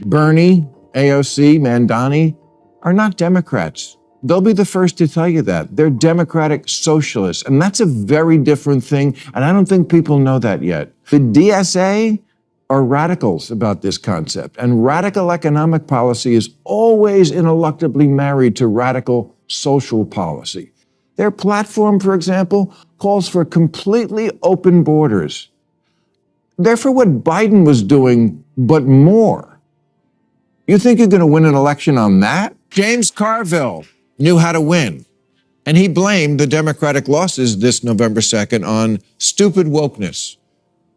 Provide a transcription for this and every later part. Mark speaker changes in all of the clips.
Speaker 1: Bernie, AOC, Mandani are not Democrats. They'll be the first to tell you that. They're democratic socialists, and that's a very different thing, and I don't think people know that yet. The DSA are radicals about this concept, and radical economic policy is always ineluctably married to radical social policy. Their platform, for example, calls for completely open borders. They're for what Biden was doing, but more. You think you're going to win an election on that? James Carville knew how to win, and he blamed the Democratic losses this November 2nd on stupid wokeness,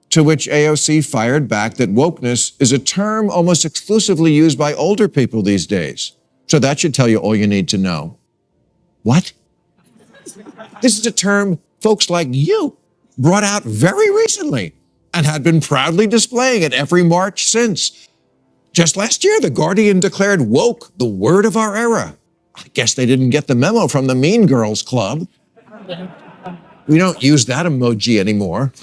Speaker 1: to which AOC fired back that wokeness is a term almost exclusively used by older people these days. So that should tell you all you need to know. What? This is a term folks like you brought out very recently and had been proudly displaying at every march since. Just last year, The Guardian declared woke the word of our era. I guess they didn't get the memo from the Mean Girls Club. We don't use that emoji anymore.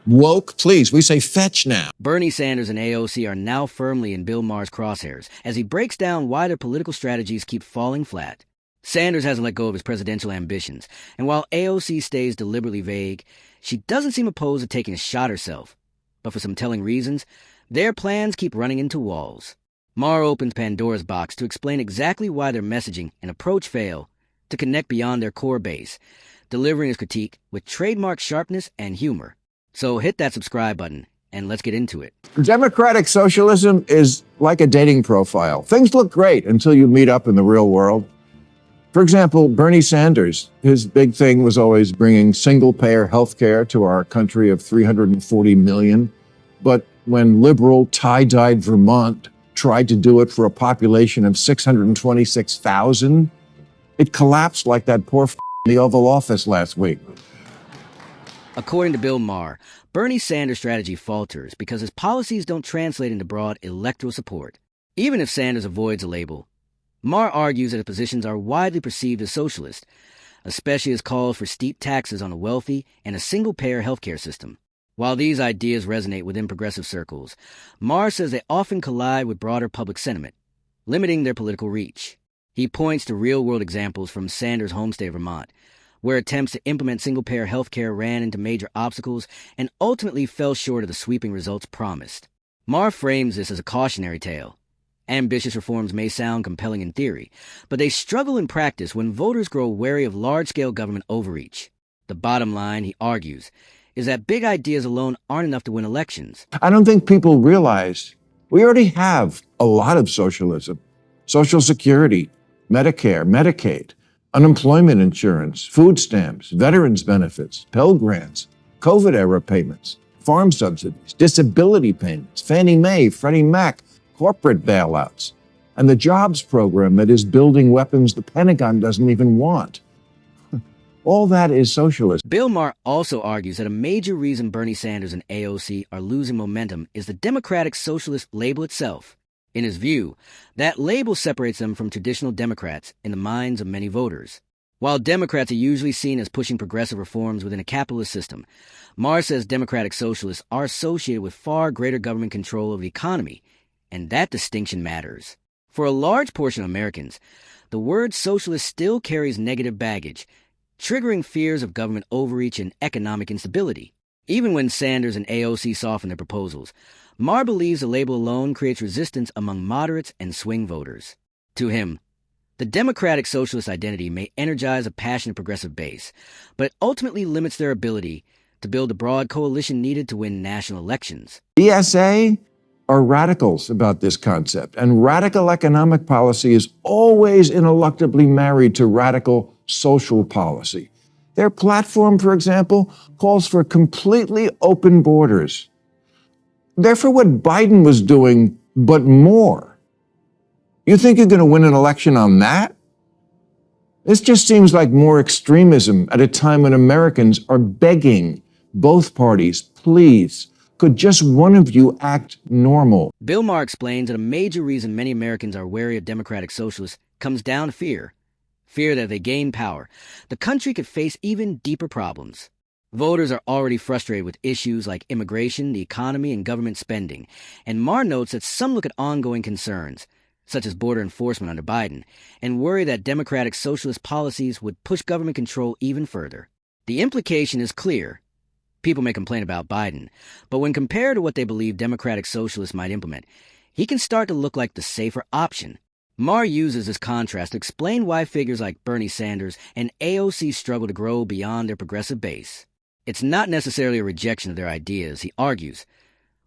Speaker 1: Woke, please. We say fetch now.
Speaker 2: Bernie Sanders and AOC are now firmly in Bill Maher's crosshairs as he breaks down why their political strategies keep falling flat. Sanders hasn't let go of his presidential ambitions, and while AOC stays deliberately vague, she doesn't seem opposed to taking a shot herself. But for some telling reasons, their plans keep running into walls. Maher opens Pandora's box to explain exactly why their messaging and approach fail to connect beyond their core base, delivering his critique with trademark sharpness and humor. So hit that subscribe button, and let's get into it.
Speaker 1: Democratic socialism is like a dating profile. Things look great until you meet up in the real world. For example, Bernie Sanders, his big thing was always bringing single-payer health care to our country of 340 million. But when liberal, tie-dyed Vermont tried to do it for a population of 626,000, it collapsed like that poor in the Oval Office last week.
Speaker 2: According to Bill Maher, Bernie Sanders' strategy falters because his policies don't translate into broad electoral support. Even if Sanders avoids a label, Maher argues that his positions are widely perceived as socialist, especially his calls for steep taxes on the wealthy and a single-payer healthcare system. While these ideas resonate within progressive circles, Maher says they often collide with broader public sentiment, limiting their political reach. He points to real-world examples from Sanders' home state of Vermont, where attempts to implement single-payer healthcare ran into major obstacles and ultimately fell short of the sweeping results promised. Maher frames this as a cautionary tale. Ambitious reforms may sound compelling in theory, but they struggle in practice when voters grow wary of large-scale government overreach. The bottom line, he argues, is that big ideas alone aren't enough to win elections.
Speaker 1: I don't think people realize we already have a lot of socialism. Social Security, Medicare, Medicaid, unemployment insurance, food stamps, veterans benefits, Pell Grants, COVID-era payments, farm subsidies, disability payments, Fannie Mae, Freddie Mac, corporate bailouts, and the jobs program that is building weapons the Pentagon doesn't even want. All that is socialism.
Speaker 2: Bill Maher also argues that a major reason Bernie Sanders and AOC are losing momentum is the Democratic Socialist label itself. In his view, that label separates them from traditional Democrats in the minds of many voters. While Democrats are usually seen as pushing progressive reforms within a capitalist system, Maher says Democratic Socialists are associated with far greater government control of the economy, and that distinction matters. For a large portion of Americans, the word socialist still carries negative baggage, triggering fears of government overreach and economic instability. Even when Sanders and AOC soften their proposals, Maher believes the label alone creates resistance among moderates and swing voters. To him, the Democratic Socialist identity may energize a passionate progressive base, but it ultimately limits their ability to build the broad coalition needed to win national elections.
Speaker 1: DSA are radicals about this concept, and radical economic policy is always ineluctably married to radical social policy. Their platform, for example, calls for completely open borders. They're for what Biden was doing, but more. You think you're going to win an election on that? This just seems like more extremism at a time when Americans are begging both parties, please, could just one of you act normal?
Speaker 2: Bill Maher explains that a major reason many Americans are wary of Democratic Socialists comes down to fear. Fear that if they gain power, the country could face even deeper problems. Voters are already frustrated with issues like immigration, the economy, and government spending, and Maher notes that some look at ongoing concerns, such as border enforcement under Biden, and worry that Democratic socialist policies would push government control even further. The implication is clear. People may complain about Biden, but when compared to what they believe Democratic socialists might implement, he can start to look like the safer option. Maher uses this contrast to explain why figures like Bernie Sanders and AOC struggle to grow beyond their progressive base. It's not necessarily a rejection of their ideas, he argues,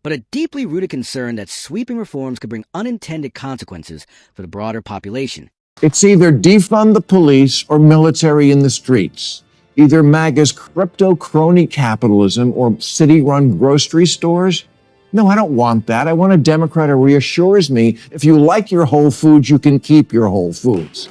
Speaker 2: but a deeply rooted concern that sweeping reforms could bring unintended consequences for the broader population.
Speaker 1: It's either defund the police or military in the streets. Either MAGA's crypto crony capitalism or city-run grocery stores. No, I don't want that. I want a Democrat who reassures me if you like your Whole Foods, you can keep your Whole Foods.